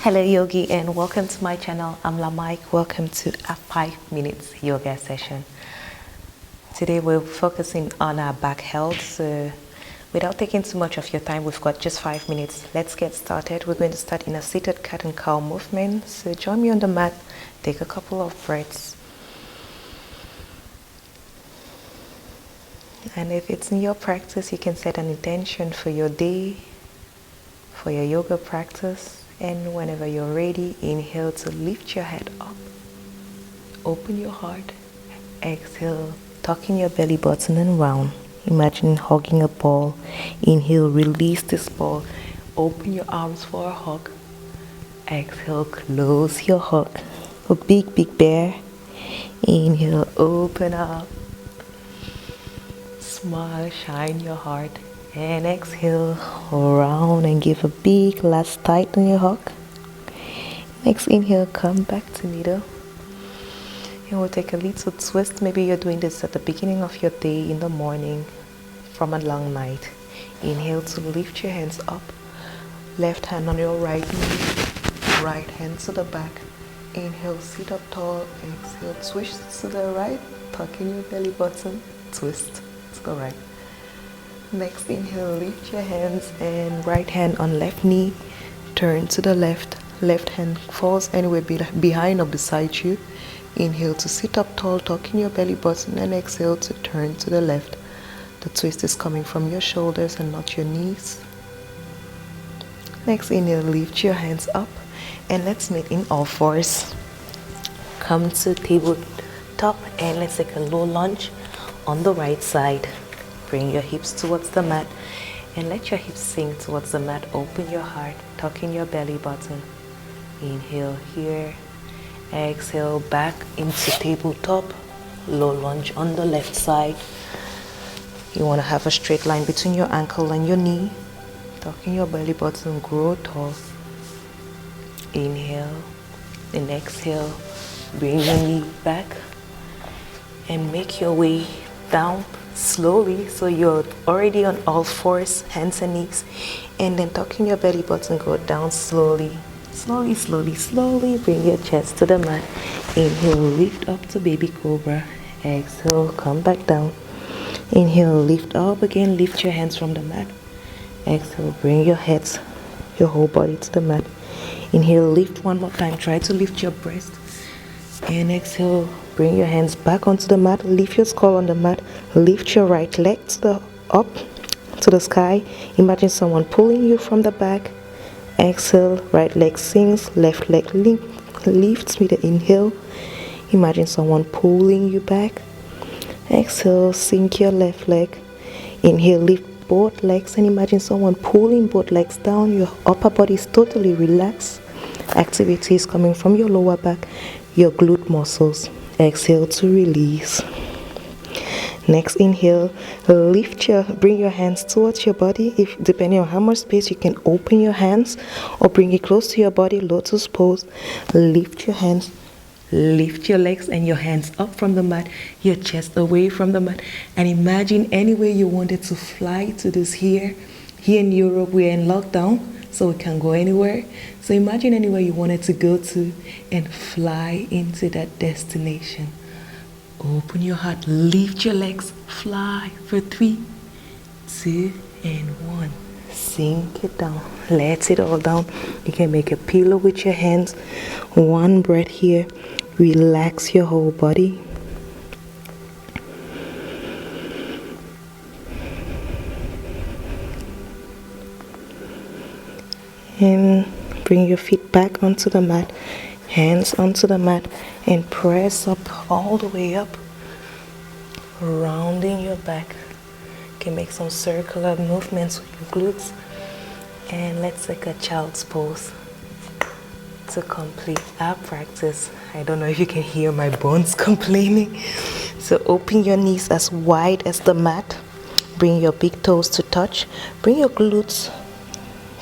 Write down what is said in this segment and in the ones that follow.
Hello Yogi and welcome to my channel. I'm Lamicke. Welcome to a 5 minutes yoga session. Today we're focusing on our back health. So without taking too much of your time, we've got just 5 minutes. Let's get started. We're going to start in a seated cat and cow movement. So join me on the mat. Take a couple of breaths. And if it's in your practice, you can set an intention for your day, for your yoga practice. And whenever you're ready, inhale to lift your head up. Open your heart. Exhale, tucking your belly button and round. Imagine hugging a ball. Inhale, release this ball. Open your arms for a hug. Exhale, close your hug. A big, big bear. Inhale, open up. Smile, shine your heart. And exhale, round and give a big last tight on your hug. Next inhale, come back to middle. And we'll take a little twist. Maybe you're doing this at the beginning of your day in the morning from a long night. Inhale to lift your hands up. Left hand on your right knee. Right hand to the back. Inhale, sit up tall. Exhale, twist to the right. Tuck in your belly button. Twist to the right. Next inhale, lift your hands and right hand on left knee, turn to the left. Left hand falls anywhere behind or beside you. Inhale to sit up tall, tuck in your belly button, and exhale to turn to the left. The twist is coming from your shoulders and not your knees. Next inhale, lift your hands up and let's meet in all fours. Come to tabletop and let's take a low lunge on the right side. Bring your hips towards the mat and let your hips sink towards the mat. Open your heart, tuck in your belly button. Inhale here. Exhale back into tabletop. Low lunge on the left side. You want to have a straight line between your ankle and your knee. Tuck in your belly button, grow tall. Inhale and exhale. Bring your knee back and make your way down slowly, so you're already on all fours, hands and knees, and then tucking your belly button, go down slowly. Slowly bring your chest to the mat. Inhale, lift up to baby cobra. Exhale, come back down. Inhale, lift up again, lift your hands from the mat. Exhale, bring your heads, your whole body to the mat. Inhale, lift one more time, try to lift your breast. And exhale, bring your hands back onto the mat. Lift your skull on the mat. Lift your right leg up to the sky. Imagine someone pulling you from the back. Exhale, right leg sinks, left leg lifts with the inhale. Imagine someone pulling you back. Exhale, sink your left leg. Inhale, lift both legs and imagine someone pulling both legs down. Your upper body is totally relaxed. Activity is coming from your lower back, your glute muscles. Exhale to release. Next inhale, bring your hands towards your body. If depending on how much space, you can open your hands or bring it close to your body, lotus pose. Lift your hands, lift your legs and your hands up from the mat, your chest away from the mat, and imagine anywhere you wanted to fly to this here in Europe. We're in lockdown, so we can't go anywhere. So imagine anywhere you wanted to go to and fly into that destination. Open your heart, lift your legs, fly for 3, 2, and 1. Sink it down, let it all down. You can make a pillow with your hands. One breath here, relax your whole body. And bring your feet back onto the mat, hands onto the mat, and press up all the way up, rounding your back. You can make some circular movements with your glutes. And let's take a child's pose to complete our practice. I don't know if you can hear my bones complaining. So open your knees as wide as the mat. Bring your big toes to touch. Bring your glutes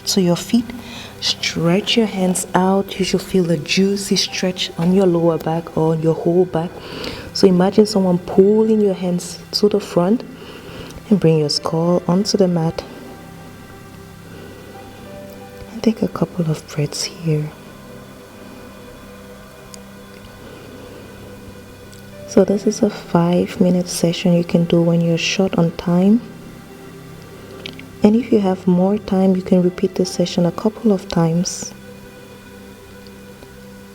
to your feet. Stretch your hands out. You should feel a juicy stretch on your lower back or on your whole back. So imagine someone pulling your hands to the front and bring your skull onto the mat. And take a couple of breaths here. So this is a 5-minute session you can do when you're short on time. And if you have more time, you can repeat the session a couple of times.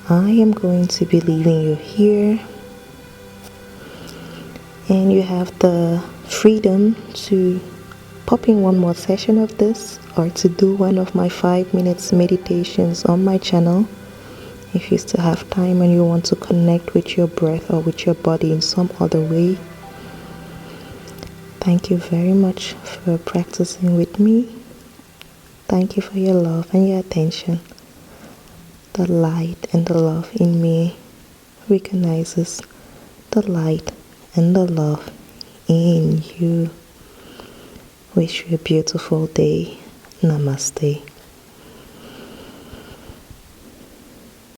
I am going to be leaving you here. And you have the freedom to pop in one more session of this, or to do one of my 5 minutes meditations on my channel if you still have time and you want to connect with your breath or with your body in some other way. Thank you very much for practicing with me. Thank you for your love and your attention. The light and the love in me recognizes the light and the love in you. Wish you a beautiful day. Namaste.